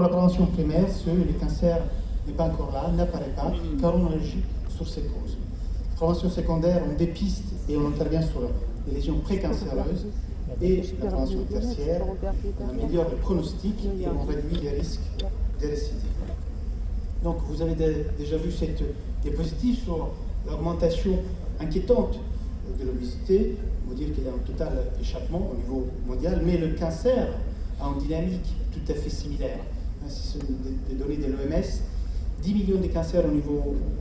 Pour la prévention primaire, le cancer n'est pas encore là, n'apparaît pas, car on agit sur ses causes. Prévention secondaire, on dépiste et on intervient sur les lésions précancéreuses et la prévention tertiaire, on améliore le pronostic et on réduit les risques de récidive. Donc vous avez déjà vu cette diapositive sur l'augmentation inquiétante de l'obésité. On va dire qu'il y a un total échappement au niveau mondial, mais le cancer a une dynamique tout à fait similaire. Ce sont des données de l'OMS. 10 millions de cancers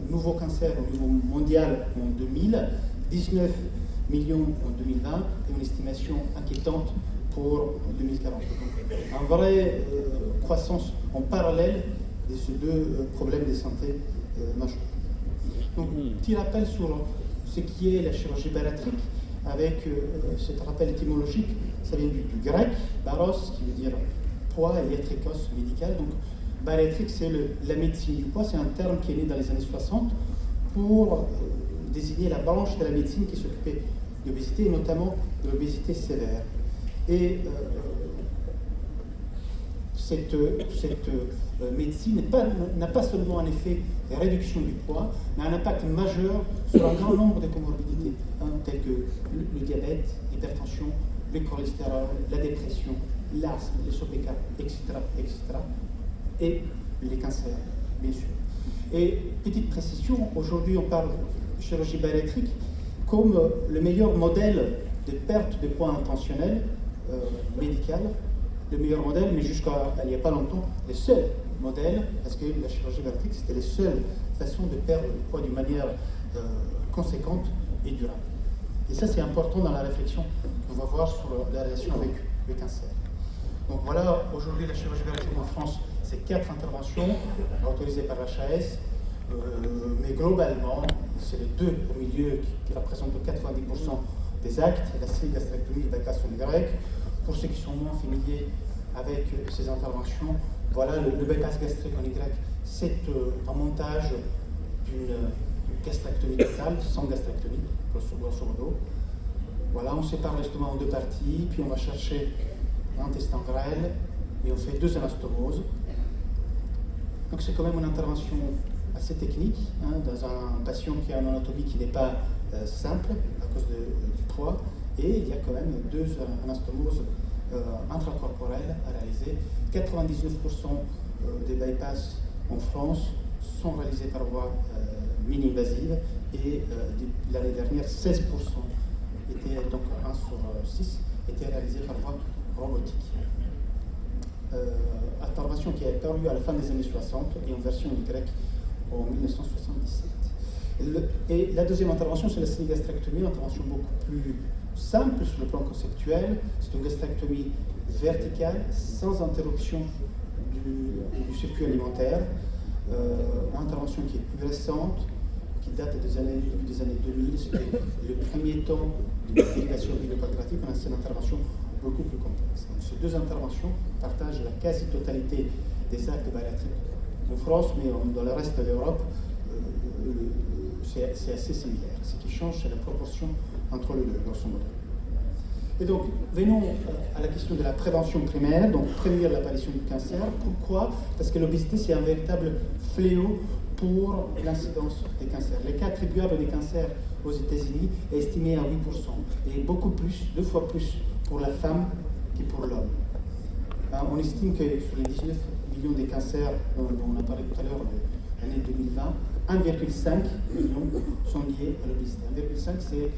nouveaux cancers au niveau mondial en 2000, 19 millions en 2020 et une estimation inquiétante pour 2040. Donc, une vraie croissance en parallèle de ces deux problèmes de santé majeurs. Donc, petit rappel sur ce qui est la chirurgie bariatrique, avec cet rappel étymologique, ça vient du grec, baros, qui veut dire poids, et iatrikos, médical. Donc, bariatrique, c'est la médecine du poids, c'est un terme qui est né dans les années 60 pour désigner la branche de la médecine qui s'occupait d'obésité, et notamment de l'obésité sévère. Et cette médecine n'a pas seulement un effet de réduction du poids, mais un impact majeur sur un grand nombre de comorbidités, telles que le diabète, l'hypertension, le cholestérol, la dépression, l'asthme, les SOPK, etc., etc., et les cancers, bien sûr. Et petite précision, aujourd'hui on parle de chirurgie bariatrique comme le meilleur modèle de perte de poids intentionnel médical, le meilleur modèle, mais jusqu'à il n'y a pas longtemps, le seul modèle, parce que la chirurgie bariatrique, c'était la seule façon de perdre le poids d'une manière conséquente et durable. Et ça, c'est important dans la réflexion qu'on va voir sur la relation avec le cancer. Donc voilà, aujourd'hui, la chirurgie bariatrique en France, c'est 4 interventions autorisées par l'HAS, mais globalement, c'est les deux au milieu qui représentent 90% des actes, la gastrectomie et la bypass en Y. Pour ceux qui sont moins familiers avec ces interventions, voilà, le bypass gastrique en Y, c'est un montage d'une gastrectomie totale, sans gastrectomie, grosso modo. Voilà, on sépare l'estomac en deux parties, puis on va chercher l'intestin grêle et on fait 2 anastomoses. Donc c'est quand même une intervention assez technique, dans un patient qui a une anatomie qui n'est pas simple à cause du poids, et il y a quand même 2 anastomoses intracorporelles à réaliser. 99% des bypass en France sont réalisés par voie mini-invasive, et l'année dernière, 16%, donc 1 sur 6, étaient réalisés par voie robotique. Intervention qui a apparu à la fin des années 60 et en version Y en 1977. Et la deuxième intervention, c'est la synégastrectomie, une intervention beaucoup plus simple sur le plan conceptuel. C'est une gastrectomie verticale, sans interruption du circuit alimentaire. Une intervention qui est plus récente, qui date des années 2000. C'était le premier temps de l'utilisation biliopathétique. On a cette intervention beaucoup plus complexe. Donc, ces 2 interventions partagent la quasi-totalité des actes bariatriques en France, mais dans le reste de l'Europe, c'est assez similaire. Ce qui change, c'est la proportion entre les deux, grosso modo. Et donc, venons à la question de la prévention primaire, donc prévenir l'apparition du cancer. Pourquoi? Parce que l'obésité, c'est un véritable fléau pour l'incidence des cancers. Les cas attribuables des cancers aux États-Unis est estimé à 8%, et beaucoup plus, 2 fois plus pour la femme que pour l'homme. On estime que sur les 19 millions de cancers dont on a parlé tout à l'heure, l'année 2020, 1,5 million sont liés à l'obésité. 1,5, c'est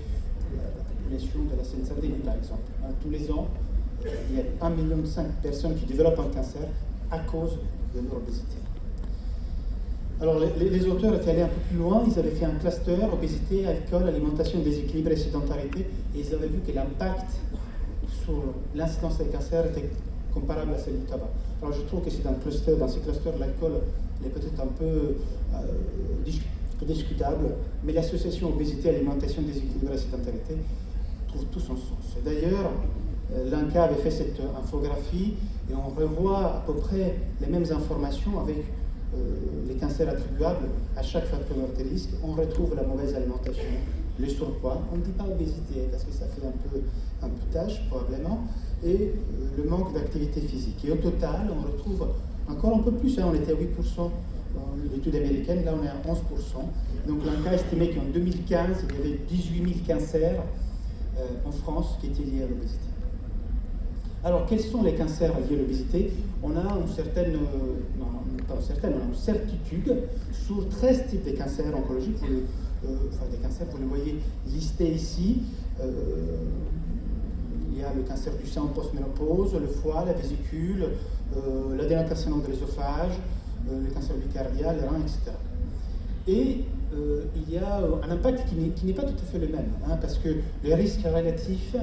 la population de la Seine-Saint-Denis, par exemple. Tous les ans, il y a 1,5 million de personnes qui développent un cancer à cause de leur obésité. Alors, les auteurs étaient allés un peu plus loin. Ils avaient fait un cluster obésité, alcool, alimentation, déséquilibre et sédentarité, et ils avaient vu que l'impact sur l'incidence des cancers était comparable à celle du tabac. Alors, je trouve que c'est dans ces clusters, l'alcool est peut-être un peu discutable, mais l'association obésité, alimentation, déséquilibre et sédentarité trouve tout son sens. Et d'ailleurs, l'INCA avait fait cette infographie, et on revoit à peu près les mêmes informations avec les cancers attribuables à chaque facteur de risque. On retrouve la mauvaise alimentation, le surpoids, on ne dit pas obésité parce que ça fait un peu tâche probablement, et le manque d'activité physique. Et au total, on retrouve Encore un peu plus, hein, on était à 8% dans l'étude américaine, là on est à 11%. Donc l'INCa estimait qu'en 2015, il y avait 18 000 cancers en France qui étaient liés à l'obésité. Alors, quels sont les cancers liés à l'obésité? On a une certaine, on a une certitude sur 13 types de cancers oncologiques, des cancers, vous les voyez listés ici. Il y a le cancer du sein post-ménopause, le foie, la vésicule, l'adénocarcinome de l'œsophage, le cancer du cardia, les reins, etc. Et il y a un impact qui n'est pas tout à fait le même, hein, parce que les risques relatifs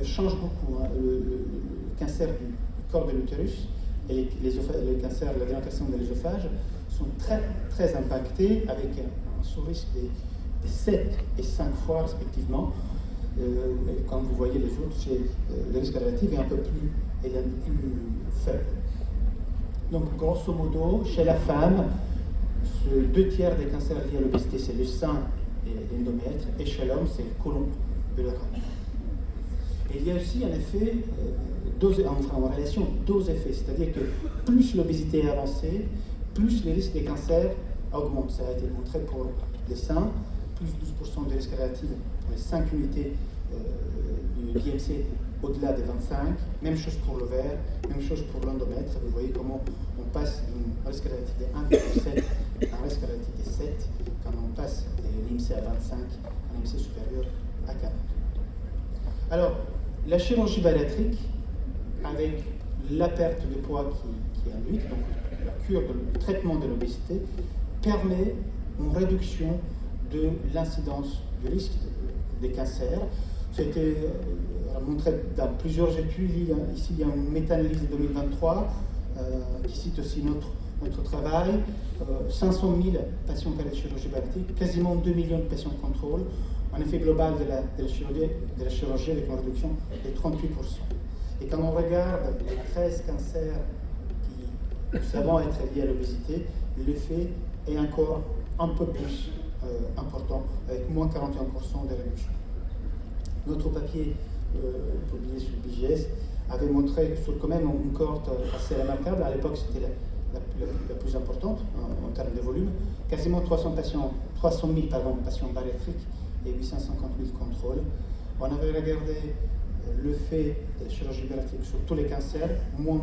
changent beaucoup. Hein. Le cancer du corps de l'utérus et les cancers de l'adénocarcinome de l'œsophage sont très, très impactés, avec un sous-risque de 7 et 5 fois respectivement. Et quand vous voyez les autres, le risque relatif est un peu plus faible. Donc, grosso modo, chez la femme, 2 tiers des cancers liés à l'obésité, c'est le sein et l'endomètre, et chez l'homme, c'est le côlon et le rein. Et il y a aussi un effet, en relation dose-effet, c'est-à-dire que plus l'obésité est avancée, plus les risques des cancers augmentent. Ça a été montré pour les seins, plus 12% de risque relatif pour les 5 unités du DMC au-delà des 25, même chose pour l'ovaire, même chose pour l'endomètre. Vous voyez comment on passe d'un risque relatif de 1,7 à un risque relatif de 7 quand on passe de l'IMC à 25 à l'IMC supérieur à 40. Alors, la chirurgie bariatrique, avec la perte de poids qui est induite, donc la cure, le traitement de l'obésité, permet une réduction de l'incidence du risque des cancers. Ça a été montré dans plusieurs études. Ici, il y a une méta-analyse de 2023 qui cite aussi notre travail. 500 000 patients qui avaient de chirurgie bariatrique, quasiment 2 millions de patients de contrôle, un effet global de la chirurgie avec une réduction de 38%. Et quand on regarde les 13 cancers qui nous savons être liés à l'obésité, l'effet est encore un peu plus important, avec moins 41% de réduction. Notre papier publié sur le BGS avait montré sur quand même une cohorte assez remarquable. À l'époque, c'était la plus importante en termes de volume. Quasiment 300 000 patients bariatriques et 850 000 contrôles. On avait regardé l'effet de la chirurgie bariatrique sur tous les cancers, moins 8%.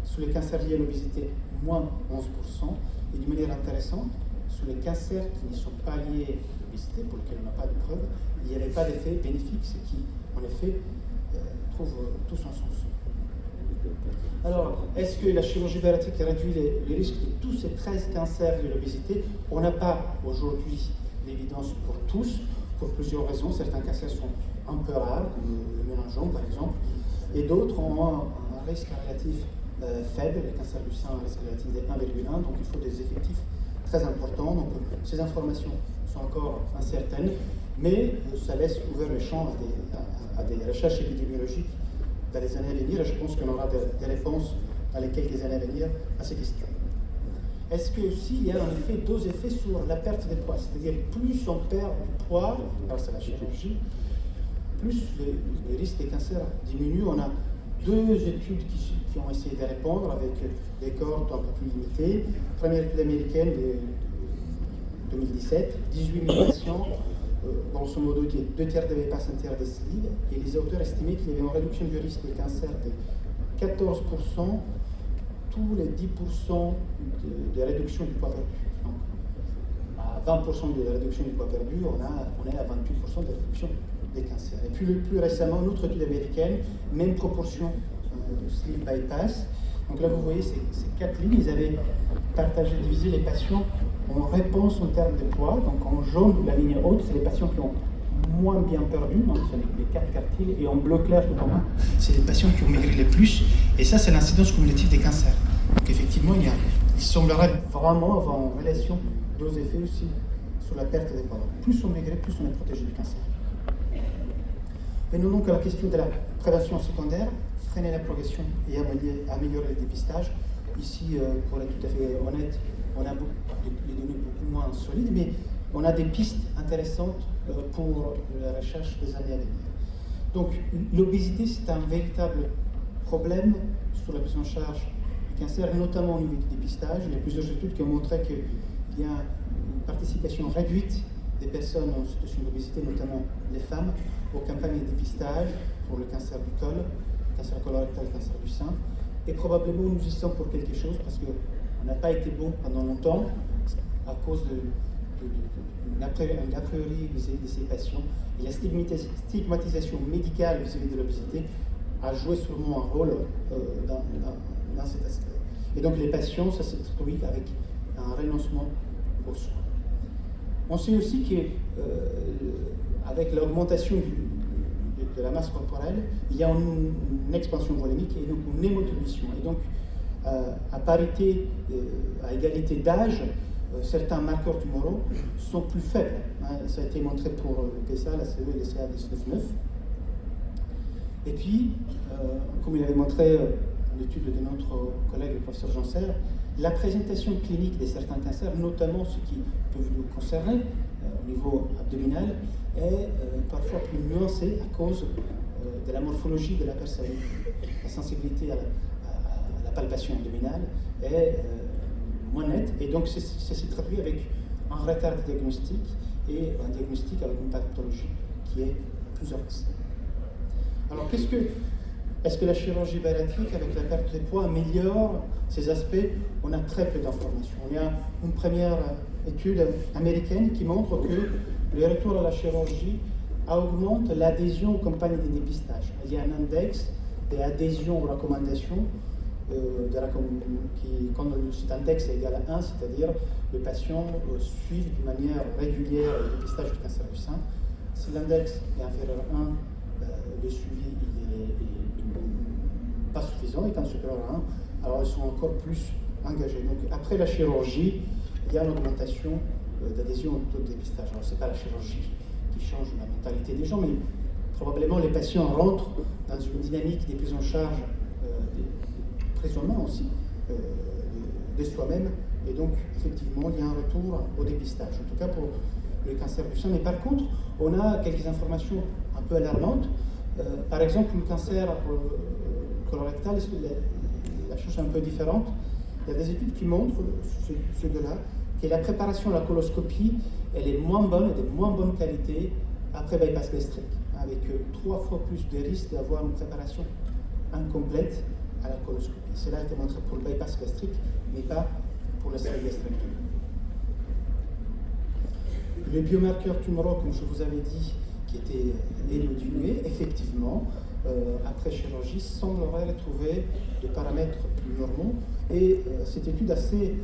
Sur les cancers liés à l'obésité, moins 11%. Et d'une manière intéressante, sur les cancers qui ne sont pas liés à l'obésité, pour lesquels on n'a pas de preuves, il n'y avait pas d'effet bénéfique, ce qui, en effet, trouve tout son sens. Alors, est-ce que la chirurgie bariatrique réduit les risques de tous ces 13 cancers de l'obésité? On n'a pas aujourd'hui l'évidence pour tous, pour plusieurs raisons. Certains cancers sont un peu rares, comme le mélangiome par exemple, et d'autres ont un risque relatif faible. Les cancers du sein ont un risque relatif de 1,1, donc il faut des effectifs très importants. Donc ces informations sont encore incertaines, mais ça laisse ouvert le champ à des recherches épidémiologiques dans les années à venir, et je pense qu'on aura des réponses dans les quelques années à venir à ces questions. Est-ce que aussi il y a un effet dose-effet sur la perte de poids? C'est-à-dire plus on perd du poids grâce à la chirurgie, plus les risques des cancers diminuent. On a 2 études qui ont essayé de répondre avec des cohortes un peu plus limitées. Première étude américaine de 2017, 18 000 patients, grosso modo 2 tiers de bypass interstitiel, et les auteurs estimaient qu'il y avait une réduction du risque des cancers de 14%, tous les 10% de réduction du poids perdu. Donc, à 20% de réduction du poids perdu, on est à 28% de réduction des cancers. Et puis plus récemment, une autre étude américaine, même proportion sleeve bypass. Donc là, vous voyez ces 4 lignes, ils avaient divisé les patients en réponse en termes de poids. Donc en jaune, la ligne haute, c'est les patients qui ont moins bien perdu, donc c'est les 4 quartiles, et en bleu clair tout en bas, c'est les patients qui ont maigri le plus, et ça c'est l'incidence cumulative des cancers. Donc effectivement, il semblerait vraiment avoir une relation dose-effet aussi sur la perte des poids. Plus on maigrit, plus on est protégé du cancer. Venons donc à la question de la prévention secondaire, freiner la progression et améliorer le dépistage. Ici, pour être tout à fait honnête, on a des données beaucoup moins solides, mais on a des pistes intéressantes pour la recherche des années à venir. Donc, l'obésité, c'est un véritable problème sur la prise en charge cancer, notamment au niveau du dépistage. Il y a plusieurs études qui ont montré qu'il y a une participation réduite des personnes en situation d'obésité, notamment les femmes, aux campagnes de dépistage pour le cancer du col, cancer colorectal, cancer du sein. Et probablement nous y sommes pour quelque chose parce qu'on n'a pas été bon pendant longtemps à cause d'un a priori vis-à-vis de ces patients. Et la stigmatisation médicale vis-à-vis de l'obésité a joué sûrement un rôle dans cet aspect. Et donc les patients, ça s'est traduit avec un renoncement aux soins. On sait aussi qu'avec l'augmentation de la masse corporelle, il y a une expansion volumique et donc une hémotolisation. Et donc, à parité, à égalité d'âge, certains marqueurs tumoraux sont plus faibles. Ça a été montré pour le PSA, la CE et le CA19-9. Et puis, comme il avait montré l'étude de notre collègue, le professeur Janser, la présentation clinique de certains cancers, notamment ceux qui peuvent nous concerner au niveau abdominal, est parfois plus nuancée à cause de la morphologie de la personne. La sensibilité à la palpation abdominale est moins nette, et donc ça s'est traduit avec un retard de diagnostic et un diagnostic avec une pathologie qui est plus avancée. Alors, est-ce que la chirurgie bariatrique, avec la perte de poids, améliore ces aspects? On a très peu d'informations. Il y a une première étude américaine qui montre que le retour à la chirurgie augmente l'adhésion aux campagnes de dépistage. Il y a un index d'adhésion aux recommandations quand cet index est égal à 1, c'est-à-dire les patients suivent d'une manière régulière le dépistage du cancer du sein. Si l'index est inférieur à 1, le suivi n'est pas suffisant, étant supérieur à 1, alors ils sont encore plus engagés. Donc après la chirurgie, il y a une augmentation d'adhésion au taux de dépistage. Alors ce n'est pas la chirurgie qui change la mentalité des gens, mais probablement les patients rentrent dans une dynamique des prises en charge des raisonnements aussi de soi-même, et donc effectivement il y a un retour au dépistage, en tout cas pour le cancer du sein. Mais par contre, on a quelques informations un peu alarmantes. Par exemple, le cancer colorectal, la chose est un peu différente. Il y a des études qui montrent, ceux de là, que la préparation à la coloscopie, elle est moins bonne et de moins bonne qualité après bypass gastrique, avec 3 fois plus de risques d'avoir une préparation incomplète à la coloscopie. Cela a été montré pour le bypass gastrique, mais pas pour la gastrectomie. Les biomarqueurs tumoraux, comme je vous avais dit, qui étaient diminués, effectivement, après chirurgie, sembleraient retrouver des paramètres plus normaux. Et cette étude assez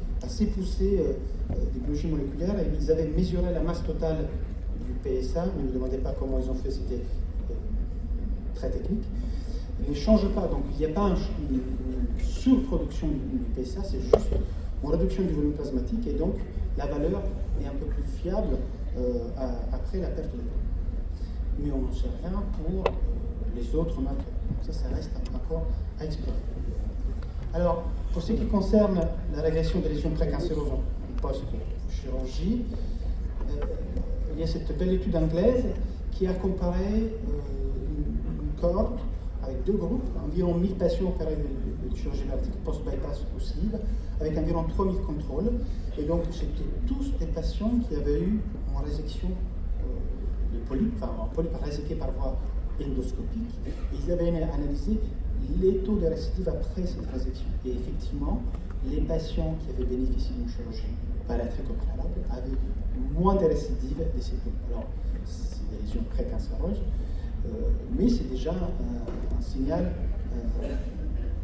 poussée des biologies moléculaires, ils avaient mesuré la masse totale du PSA, ne me demandez pas comment ils ont fait, c'était très technique. Ne change pas, donc il n'y a pas une surproduction du PSA, c'est juste une réduction du volume plasmatique, et donc la valeur est un peu plus fiable après la perte de poids. Mais on n'en sait rien pour les autres marqueurs. Ça reste encore à explorer. Alors, pour ce qui concerne la régression des lésions précancéreuses en post-chirurgie, il y a cette belle étude anglaise qui a comparé une cohorte avec 2 groupes, environ 1000 patients opérés de chirurgie bariatrique post-bypass ou sleeve, avec environ 3000 contrôles. Et donc, c'était tous des patients qui avaient eu une résection de polypes, enfin un polype réséqué par voie endoscopique. Et ils avaient analysé les taux de récidive après cette résection. Et effectivement, les patients qui avaient bénéficié d'une chirurgie bariatrique au préalable avaient moins de récidives de ces polypes. Alors, c'est des lésions précancéreuses, mais c'est déjà un signal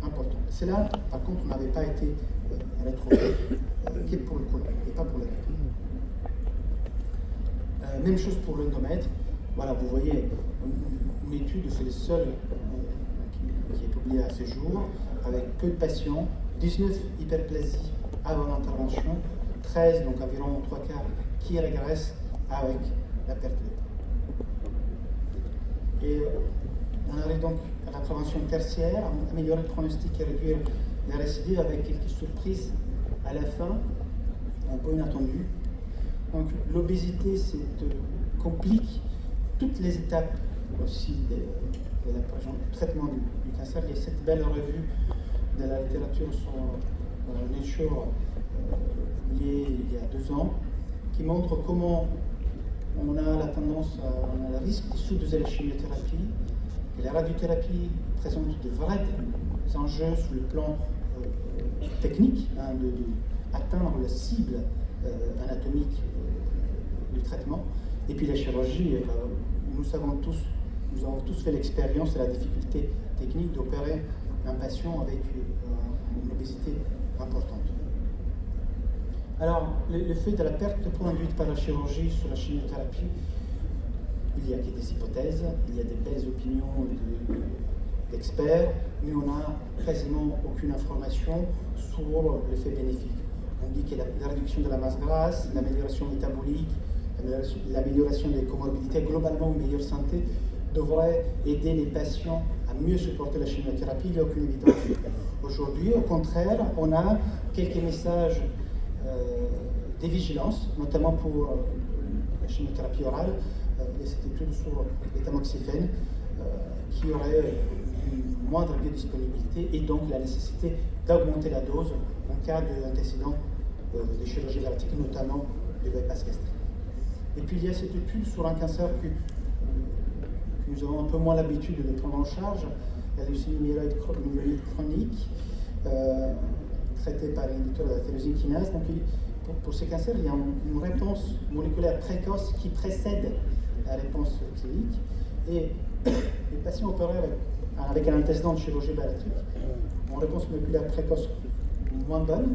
important. C'est là, par contre, on n'avait pas été retrouvé que pour le côlon et pas pour le rectum. Même chose pour l'endomètre. Voilà, vous voyez, une étude, c'est le seul qui est publié à ce jour, avec peu de patients, 19 hyperplasies avant l'intervention, 13, donc environ 3 quarts, qui régressent avec la perte de poids. Et on arrive donc à la prévention tertiaire, améliorer le pronostic et réduire les récidives avec quelques surprises à la fin, un peu inattendues. Donc l'obésité complique toutes les étapes aussi du traitement du cancer. Il y a cette belle revue de la littérature sur Nature publié il y a 2 ans, qui montre comment on a la tendance, on a le risque de sous-doser la chimiothérapie. Et la radiothérapie présente de vrais enjeux sur le plan technique, d'atteindre la cible anatomique du traitement. Et puis la chirurgie, nous avons tous fait l'expérience de la difficulté technique d'opérer un patient avec une obésité importante. Alors, l'effet de la perte de poids induite par la chirurgie sur la chimiothérapie, il y a des hypothèses, il y a des belles opinions d'experts, mais on n'a quasiment aucune information sur l'effet bénéfique. On dit que la réduction de la masse grasse, l'amélioration métabolique, l'amélioration des comorbidités, globalement une meilleure santé, devrait aider les patients à mieux supporter la chimiothérapie. Il n'y a aucune évidence. Aujourd'hui, au contraire, on a quelques messages de vigilance, notamment pour la chimiothérapie orale, cette étude sur l'étamoxifène, qui aurait une moindre biodisponibilité et donc la nécessité d'augmenter la dose en cas d'antécédent de chirurgie bariatrique, notamment de bypass gastrique. Et puis il y a cette étude sur un cancer que nous avons un peu moins l'habitude de prendre en charge, la leucémie myéloïde chronique, traitée par l'inhibiteur de la tyrosine kinase. Donc, pour ces cancers, il y a une réponse moléculaire précoce qui précède la réponse clinique. Et les patients opérés avec un antécédent de chirurgie bariatrique ont une réponse moléculaire précoce moins bonne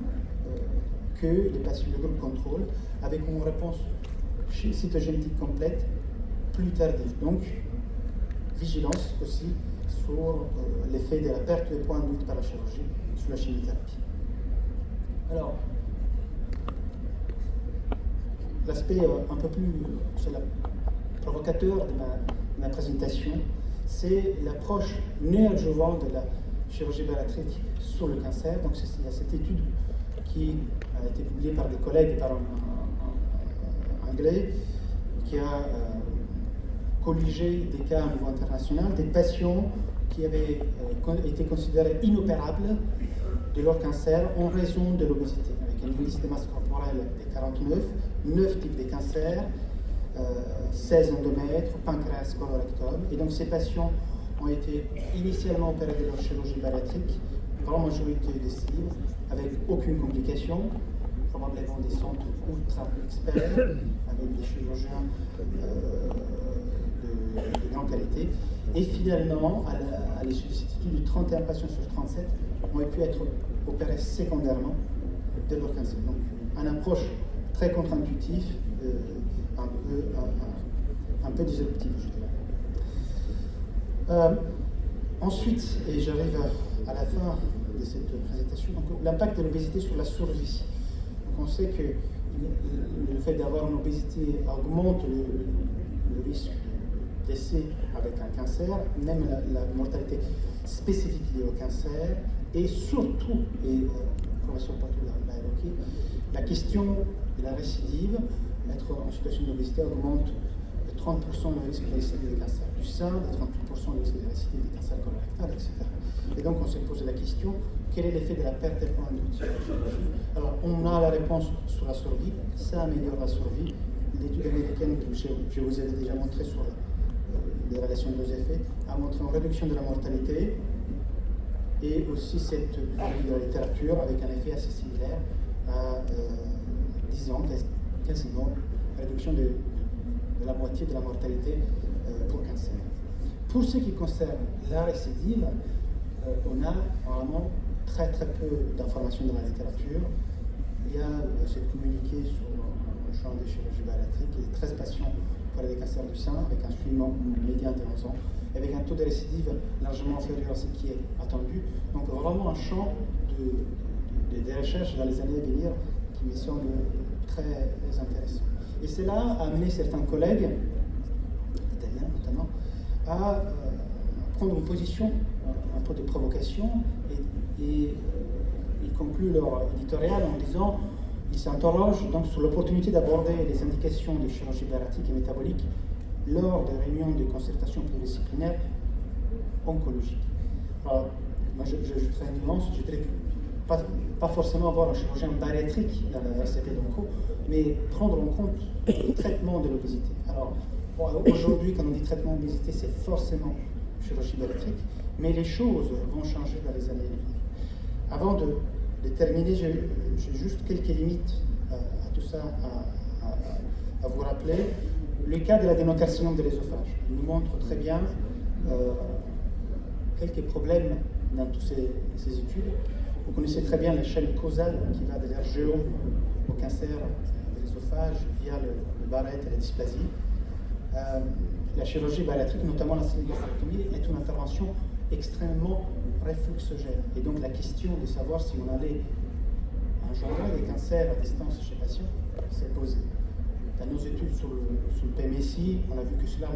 que les patients de groupe contrôle, avec une réponse cytogénétique complète plus tardive. Donc, vigilance aussi sur l'effet de la perte de poids induite par la chirurgie sur la chimiothérapie. Alors, l'aspect un peu plus provocateur de ma présentation, c'est l'approche néoadjuvante de la chirurgie bariatrique sur le cancer. Donc, il y a cette étude qui a été publiée par des collègues, par un anglais, qui a colligé des cas au niveau international, des patients qui avaient été considérés inopérables de leur cancer en raison de l'obésité, avec une liste de masse corporelle de 49, 9 types de cancers, 16 endomètres, pancréas, colorectum. Et donc ces patients ont été initialement opérés de leur chirurgie bariatrique, grande majorité des cibles, avec aucune complication, probablement des centres ultra experts, avec des chirurgiens de grande qualité. Et finalement, à l'issue de cette étude, 31 patients sur 37 ont pu être opérés secondairement de leur cancer. Donc, une approche très contre-intuitive, un peu disruptive, je dirais. Ensuite, et j'arrive à la fin de cette présentation, l'impact de l'obésité sur la survie. Donc, on sait que le fait d'avoir une obésité augmente le risque de décès avec un cancer, même la mortalité spécifique liée au cancer, et surtout, et le professeur Patou l'a évoqué, la question de la récidive, être en situation d'obésité augmente de 30% le risque de récidive des cancers du sein, de 38% le risque de récidive des cancers colorectal, etc. Et donc on s'est posé la question, quel est l'effet de la perte de poids induite sur la chirurgie? Alors on a la réponse sur la survie, ça améliore la survie. L'étude américaine que je vous avais déjà montré sur les relations de deux effets a montré une réduction de la mortalité et aussi cette étude de la littérature avec un effet assez similaire à 10 ans, quasiment réduction de la moitié de la mortalité pour cancer. Pour ce qui concerne la récidive, on a vraiment très peu d'informations dans la littérature. Il y a cette communiqué sur le champ des chirurgies bariatriques et 13 patients pour des cancers du sein avec un suivant médian de 11 ans, avec un taux de récidive largement inférieur à ce qui est attendu. Donc vraiment un champ de recherche dans les années à venir qui me semble très intéressant. Et cela a amené certains collègues, italiens notamment, à prendre une position un peu de provocation et ils concluent leur éditorial en disant ils s'interrogent donc sur l'opportunité d'aborder les indications de chirurgie bariatrique et métabolique lors des réunions de concertation pluridisciplinaire oncologique. Alors, moi j'ajouterais une nuance, je dirais pas forcément avoir un chirurgien bariatrique dans la RCP d'onco, mais prendre en compte le traitement de l'obésité. Alors, bon, aujourd'hui, quand on dit traitement d'obésité, c'est forcément chirurgie bariatrique, mais les choses vont changer dans les années à venir. Avant de terminer, j'ai juste quelques limites à tout ça à vous rappeler. Le cas de l'adénocarcinome de l'ésophage nous montre très bien quelques problèmes dans toutes ces études. Vous connaissez très bien la chaîne causale qui va de l'RGO au cancer de l'ésophage via le barrette et la dysplasie. La chirurgie bariatrique, notamment la sigmoïdectomie, est une intervention extrêmement réfluxogène. Et donc la question de savoir si on allait engendrer des cancers à distance chez les patients s'est posée. Dans nos études sur le PMSI, on a vu que cela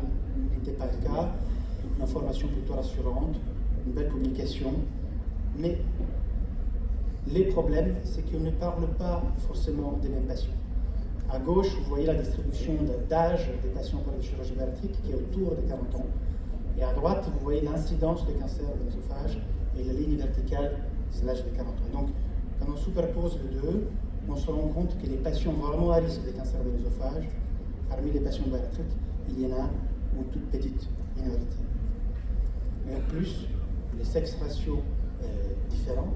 n'était pas le cas. Une information plutôt rassurante, une belle publication. Mais les problèmes, c'est qu'on ne parle pas forcément des mêmes patients. À gauche, vous voyez la distribution d'âge des patients par la chirurgie bariatrique qui est autour de 40 ans. Et à droite, vous voyez l'incidence de cancer de l'ésophage et la ligne verticale, c'est l'âge de 40 ans. Donc, quand on superpose les deux, on se rend compte que les patients vraiment à risque de cancer de l'ésophage, parmi les patients bariatriques, il y en a une toute petite minorité. Mais en plus, les sex ratios différents,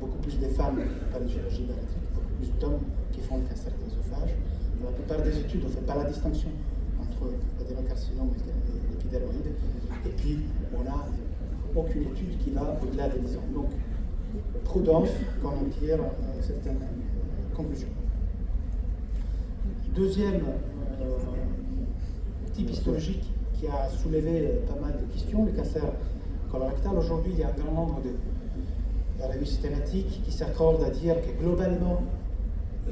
beaucoup plus de femmes par la chirurgie bariatrique, beaucoup plus d'hommes qui font le cancer de l'ésophage. Dans la plupart des études, on ne fait pas la distinction entre l'adénocarcinome et l'épidermoïde. Et puis, on n'a aucune étude qui va au-delà des 10 ans. Donc, prudence quand on tire certaines conclusions. Deuxième type histologique qui a soulevé pas mal de questions, le cancer colorectal. Aujourd'hui, il y a un grand nombre de revues systématiques qui s'accordent à dire que globalement,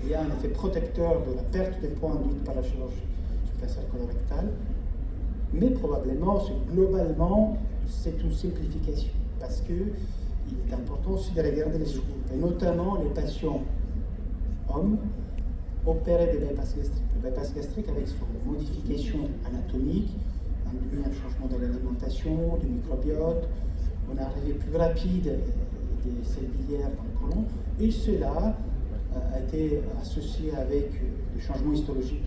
il y a un effet protecteur de la perte de poids induite par la chirurgie sur le cancer colorectal, mais probablement, globalement, c'est une simplification, parce qu'il est important aussi de regarder les sous-groupes, et notamment les patients hommes opérés de bypass gastrique. Le bypass gastrique, avec son modification anatomique, induit un changement de l'alimentation, du microbiote, on a arrivé plus rapide des selles biliaires dans le côlon, et cela a été associé avec des changements histologiques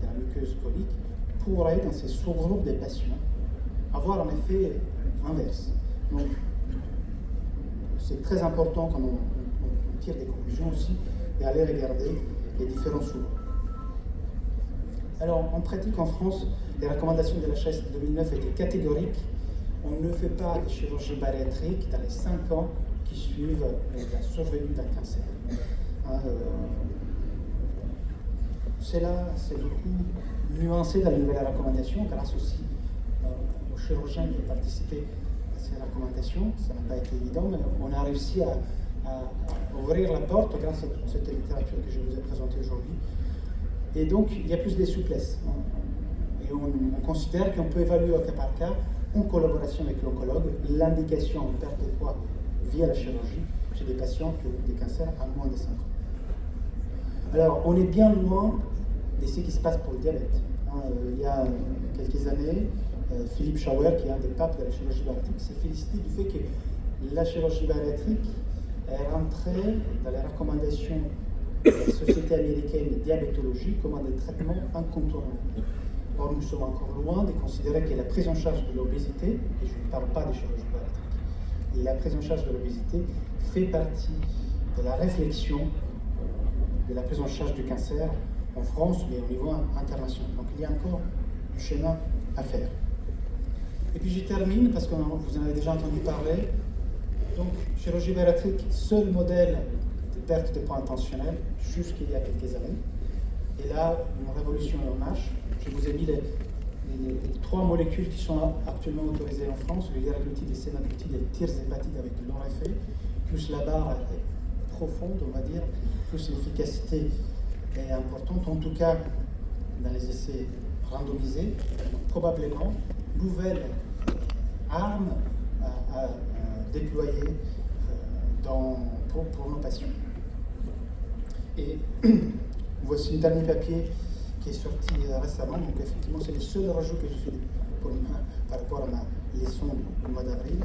de la muqueuse colique, pourrait, dans ces sous-groupes des patients, avoir un effet inverse. Donc, c'est très important quand on tire des conclusions aussi, d'aller regarder les différents sous-groupes. Alors, en pratique en France, les recommandations de la HAS de 2009 étaient catégoriques. On ne fait pas de chirurgie bariatrique dans les 5 ans qui suivent la survenue d'un cancer. Cela s'est beaucoup nuancé dans les nouvelles recommandations, grâce aussi aux chirurgiens qui ont participé à ces recommandations. Ça n'a pas été évident, mais on a réussi à ouvrir la porte grâce à toute cette littérature que je vous ai présentée aujourd'hui. Et donc, il y a plus de souplesse. Et on considère qu'on peut évaluer au cas par cas, en collaboration avec l'oncologue, l'indication en perte de poids via la chirurgie chez des patients qui ont des cancers à moins de 5 ans. Alors, on est bien loin de ce qui se passe pour le diabète. Il y a quelques années, Philippe Schauer, qui est un des papes de la chirurgie bariatrique, s'est félicité du fait que la chirurgie bariatrique est rentrée dans les recommandations de la Société américaine de diabétologie comme un des traitements incontournables. Or, nous sommes encore loin de considérer que la prise en charge de l'obésité, et je ne parle pas de chirurgie bariatrique, la prise en charge de l'obésité fait partie de la réflexion de la prise en charge du cancer en France, mais au niveau international. Donc il y a encore du chemin à faire. Et puis j'y termine, parce que vous en avez déjà entendu parler. Donc, chirurgie bariatrique, seul modèle de perte de poids intentionnel jusqu'il y a quelques années. Et là, une révolution en marche. Je vous ai mis les 3 molécules qui sont actuellement autorisées en France, le liraglutide, le semaglutide et le tirzépatide avec de l'oréphénol, plus la barre est profonde, on va dire, plus l'efficacité est importante, en tout cas dans les essais randomisés. Donc, probablement, nouvelle arme à déployer pour nos patients. Et voici le dernier papier qui est sorti récemment. Donc effectivement, c'est le seul rajout que j'ai fait par rapport à ma leçon du mois d'avril.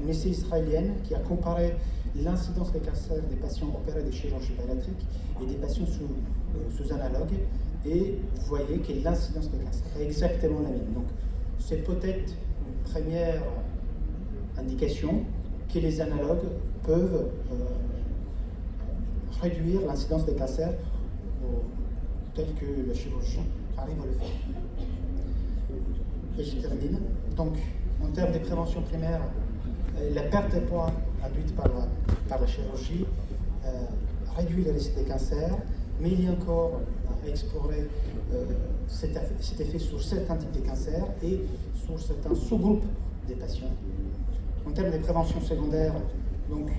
une essai israélienne qui a comparé l'incidence des cancers des patients opérés de chirurgie bariatrique et des patients sous analogue. Et vous voyez que l'incidence des cancers est exactement la même. Donc, c'est peut-être une première indication que les analogues peuvent réduire l'incidence des cancers tel que le chirurgien arrive à le faire. Et je termine. Donc, en termes de prévention primaire, la perte de poids induite par la chirurgie réduit le risque des cancers, mais il y a encore à explorer cet effet sur certains types de cancers et sur certains sous-groupes des patients. En termes de prévention secondaire, donc,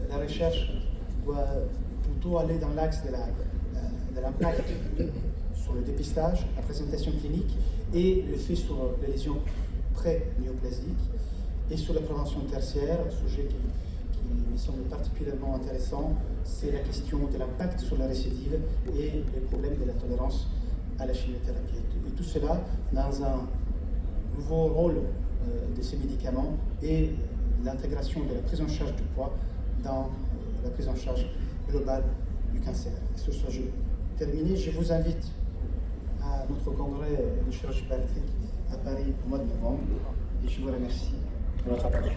la recherche doit plutôt aller dans l'axe de l'impact sur le dépistage, la présentation clinique et l'effet sur les lésions pré-néoplasiques, et sur la prévention tertiaire, un sujet qui me semble particulièrement intéressant, c'est la question de l'impact sur la récidive et les problèmes de la tolérance à la chimiothérapie. Et tout cela dans un nouveau rôle de ces médicaments et l'intégration de la prise en charge du poids dans la prise en charge globale du cancer. Et ce soit terminé, je vous invite à notre congrès de chirurgie bariatrique à Paris au mois de novembre et je vous remercie de votre attention.